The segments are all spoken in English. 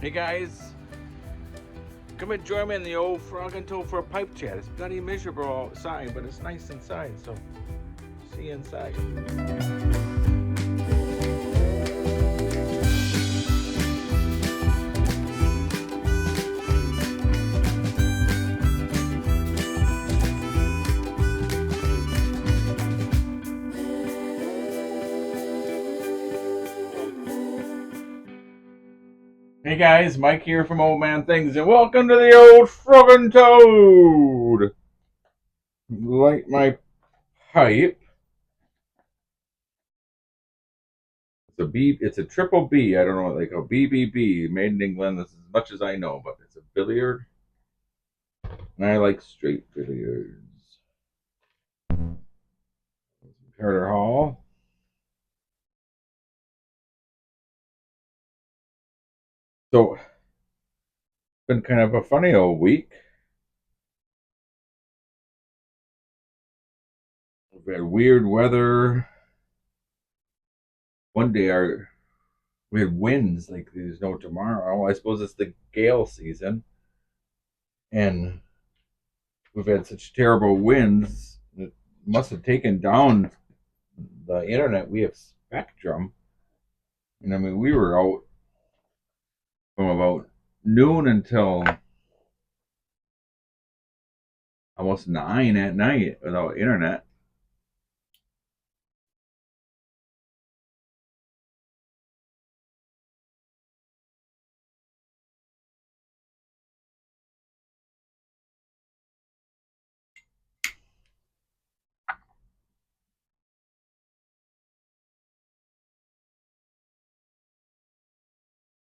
Hey guys, come and join me in the old Frog and Toad for a pipe chat. It's bloody miserable outside, but it's nice inside, so see you inside. Hey guys, Mike here from Old Man Things, and welcome to the old Frog and Toad. Light my pipe. It's a B. It's a triple B. I don't know what they call BBB. Made in England. This is as much as I know, but it's a billiard, and I like straight billiards. Carter Hall. So, it's been kind of a funny old week. We've had weird weather. One day we had winds like there's no tomorrow. I suppose it's the gale season, and we've had such terrible winds. It must have taken down the internet. We have Spectrum, and I mean we were out from about noon until almost 9 at night without internet.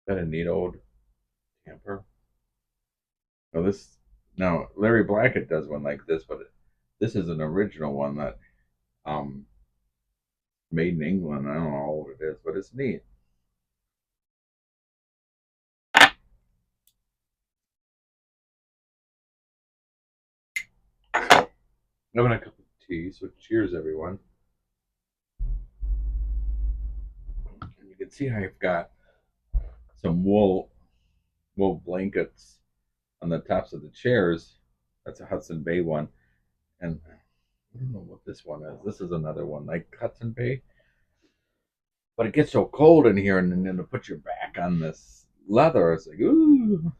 That a neat old camper. Now this now Larry Blackett does one like this, but this is an original one that um made in England. I don't know how old it is, but it's neat. Having a cup of tea, so cheers, everyone. And you can see I've got some wool blankets on the tops of the chairs. That's a Hudson Bay one, and I don't know what this one is. This is another one like Hudson Bay, but it gets so cold in here, and then to put your back on this leather, it's like ooh.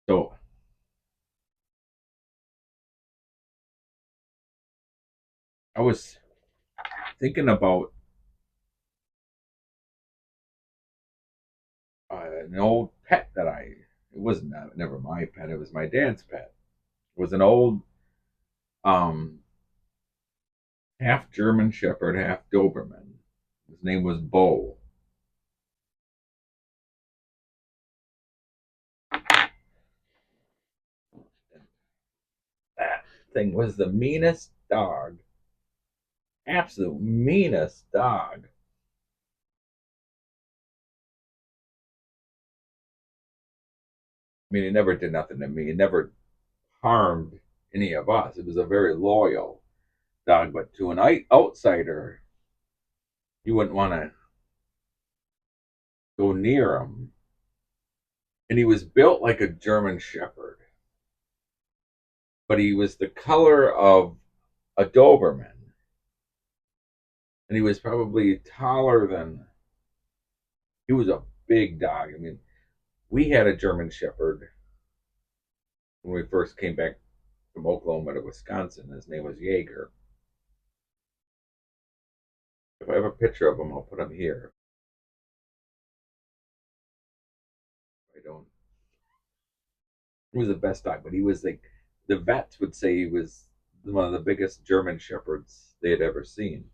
So I was thinking about an old pet that it wasn't never my pet, it was my dad's pet. It was an old um half German Shepherd, half Doberman. His name was Bo. That thing was the meanest dog. Absolute meanest dog. I mean, he never did nothing to me. He never harmed any of us. It was a very loyal dog, but to an outsider, you wouldn't want to go near him. And he was built like a German Shepherd, but he was the color of a Doberman. And he was probably taller than, he was a big dog. I mean, we had a German Shepherd when we first came back from Oklahoma to Wisconsin. His name was Jaeger. If I have a picture of him, I'll put him here. I don't. He was the best dog, but he was like the vets would say he was one of the biggest German shepherds they had ever seen.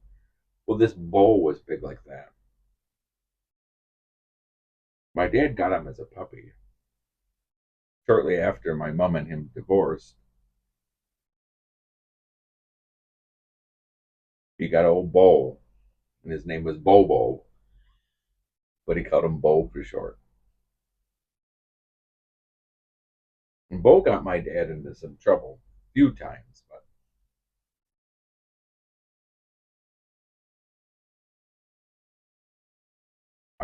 Well, this Bo was big like that. My dad got him as a puppy. Shortly after my mom and him divorced, he got old Bo, and his name was Bobo, but he called him Bo for short. And Bo got my dad into some trouble a few times, but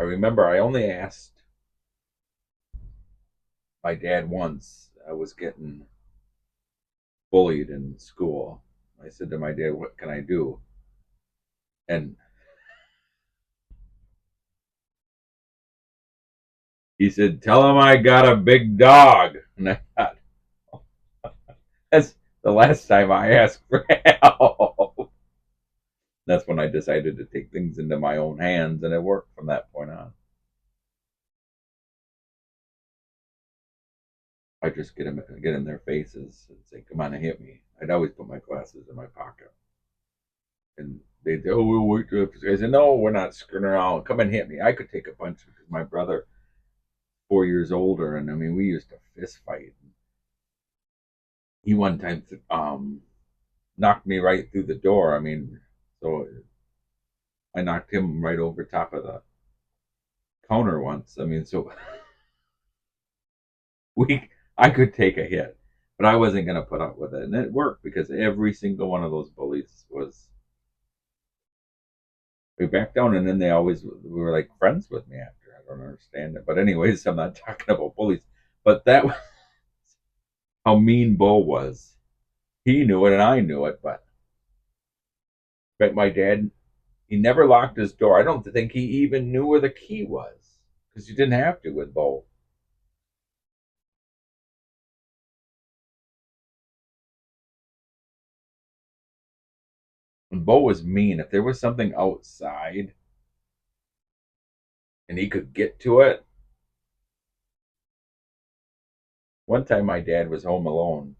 I remember I only asked my dad once. I was getting bullied in school. I said to my dad, "What can I do?" And he said, "Tell him I got a big dog." And I thought, that's the last time I asked for help. That's when I decided to take things into my own hands, and it worked from that point on. I just get in their faces and say, "Come on and hit me." I'd always put my glasses in my pocket, and they'd say, "Oh, we'll wait till after." I said, "No, we're not screwing around. Come and hit me." I could take a punch because my brother, 4 years older, and I mean, we used to fist fight. He one time knocked me right through the door. I mean, so I knocked him right over top of the counter once. I mean, so we I could take a hit, but I wasn't going to put up with it, and it worked because every single one of those bullies was we backed down, and then they always we were like friends with me after. I don't understand it, but anyways, I'm not talking about bullies, but that was how mean Bo was. He knew it, and I knew it, but my dad, he never locked his door. I don't think he even knew where the key was because you didn't have to with Bo. And Bo was mean. If there was something outside and he could get to it, one time my dad was home alone.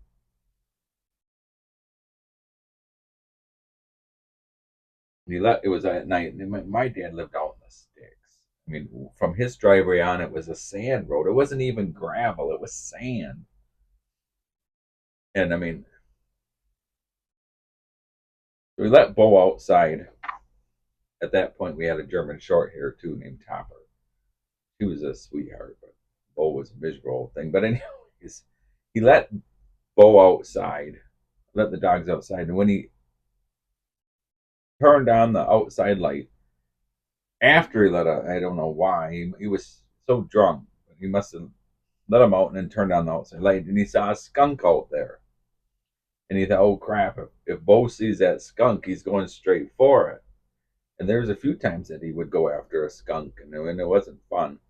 And he left. It was at night, and my dad lived out in the sticks. I mean, from his driveway on, it was a sand road. It wasn't even gravel; it was sand. And I mean, we let Bo outside. At that point, we had a German short hair too, named Topper. He was a sweetheart, but Bo was a miserable old thing. But anyways, he let Bo outside, let the dogs outside, and when he turned on the outside light, after he let a, I don't know why, he was so drunk, he must have let him out and then turned on the outside light, and he saw a skunk out there. And he thought, oh crap, if Bo sees that skunk, he's going straight for it. And there was a few times that he would go after a skunk, and it wasn't fun.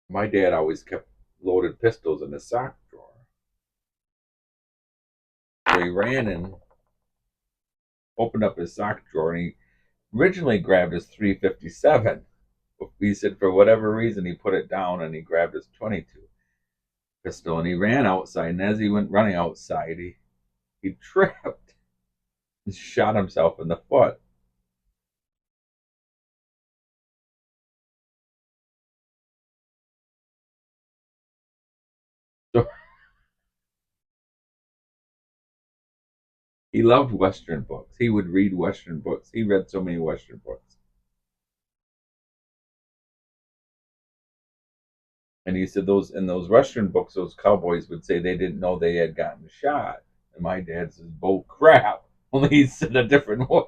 My dad always kept loaded pistols in his sock drawer. So he ran and opened up his sock drawer, and he originally grabbed his 357. He said for whatever reason he put it down and he grabbed his 22 pistol and he ran outside. And as he went running outside, he tripped and shot himself in the foot. So he loved Western books. He would read Western books. He read so many Western books. And he said those in those Western books, those cowboys would say they didn't know they had gotten shot. And my dad says, "Bull crap." Only he said a different word.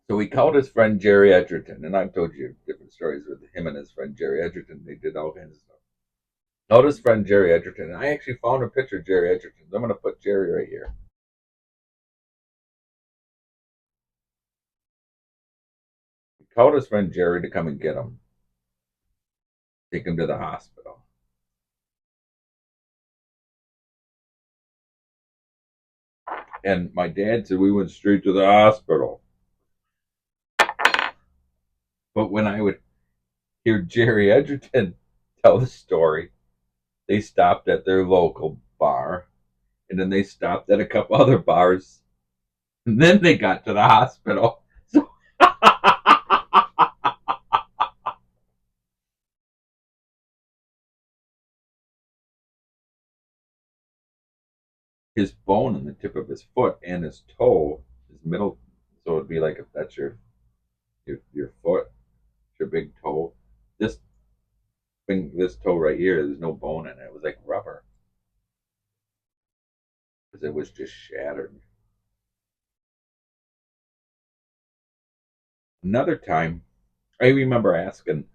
So he called his friend Jerry Edgerton, and I've told you different stories with him and his friend Jerry Edgerton. They did all kinds of stuff. Called his friend Jerry Edgerton, and I actually found a picture of Jerry Edgerton. I'm going to put Jerry right here. He called his friend Jerry to come and get him, take him to the hospital. And my dad said we went straight to the hospital. But when I would hear Jerry Edgerton tell the story, they stopped at their local bar, and then they stopped at a couple other bars, and then they got to the hospital. So his bone in the tip of his foot and his toe, his middle, so it'd be like if that's your foot, your big toe. This thing, this toe right here, there's no bone in it. It was like rubber. because it was just shattered. Another time, I remember asking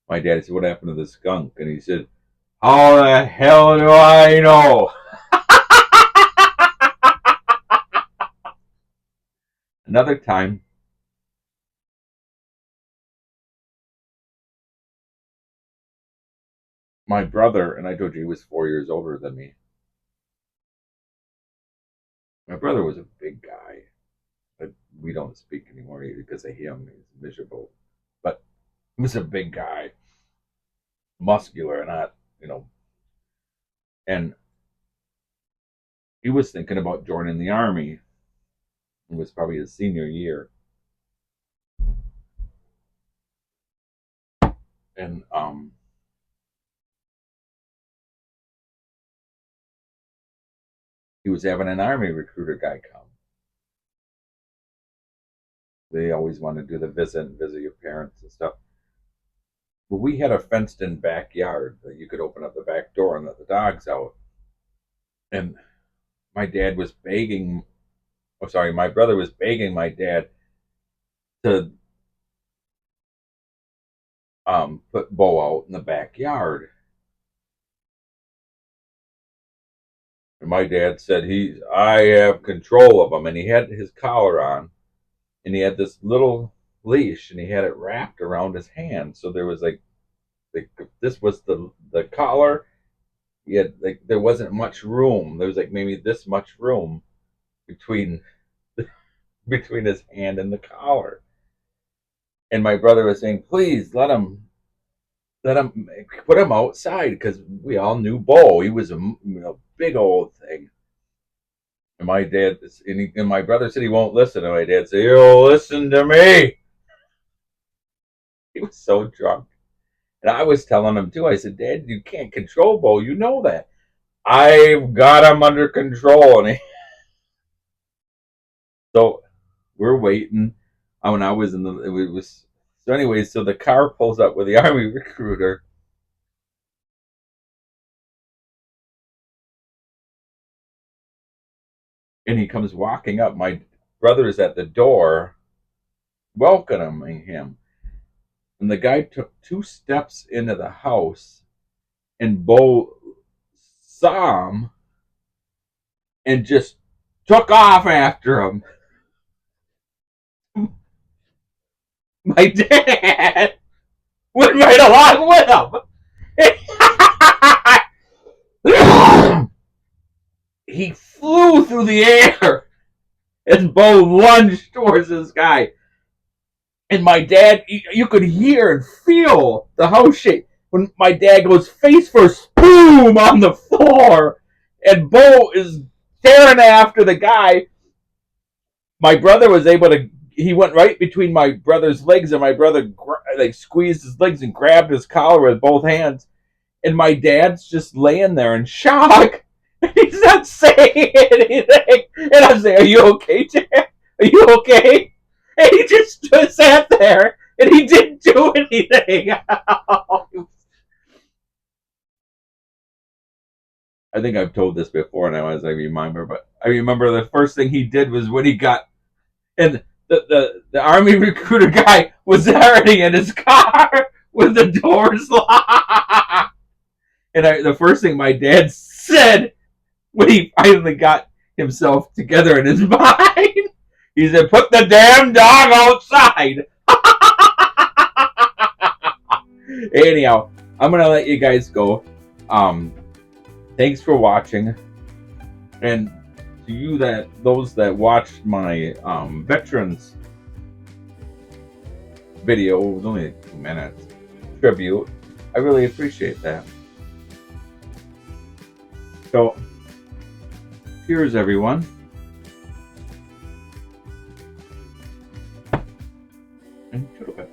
my dad, he said, "What happened to the skunk?" And he said, "How the hell do I know?" Another time, my brother, and I told you he was 4 years older than me. My brother was a big guy, but we don't speak anymore because of him. He's miserable. But he was a big guy, muscular, and not. And he was thinking about joining the army. It was probably his senior year. And he was having an army recruiter guy come. They always want to do the visit your parents and stuff. But we had a fenced in backyard that you could open up the back door and let the dogs out. And my dad was begging, oh, sorry, my brother was begging my dad to put Bo out in the backyard. And my dad said, I have control of him. And he had his collar on and he had this little leash and he had it wrapped around his hand. So there was this was the collar. He had there wasn't much room. There was maybe this much room between between his hand and the collar. And my brother was saying, please let him put him outside because we all knew Bo. He was a big old thing. And my dad and my brother said he won't listen. And my dad said, "You'll listen to me." He was so drunk. And I was telling him too. I said, "Dad, you can't control Bo. You know that. I've got him under control." And so we're waiting. When I was it was so. Anyways, so the car pulls up with the army recruiter, and he comes walking up. My brother's at the door, welcoming him. And the guy took 2 steps into the house, and Bo saw him and just took off after him. My dad went right along with him. He flew through the air as Bo lunged towards this guy. And my dad, you could hear and feel the house shake when my dad goes face first, boom, on the floor. And Bo is staring after the guy. My brother was able to, he went right between my brother's legs, and my brother squeezed his legs and grabbed his collar with both hands. And my dad's just laying there in shock. He's not saying anything. And I'm saying, "Are you okay, Dad? Are you okay?" And he just sat there and he didn't do anything. I think I've told this before now as I remember, but I remember the first thing he did was when he got, and the army recruiter guy was already in his car with the doors locked. And the first thing my dad said when he finally got himself together in his mind, he said, "Put the damn dog outside." Anyhow, I'm gonna let you guys go. Thanks for watching, and to you those that watched my veterans video, it was only 2 minutes tribute. I really appreciate that. So, cheers, everyone. And toodle-pip.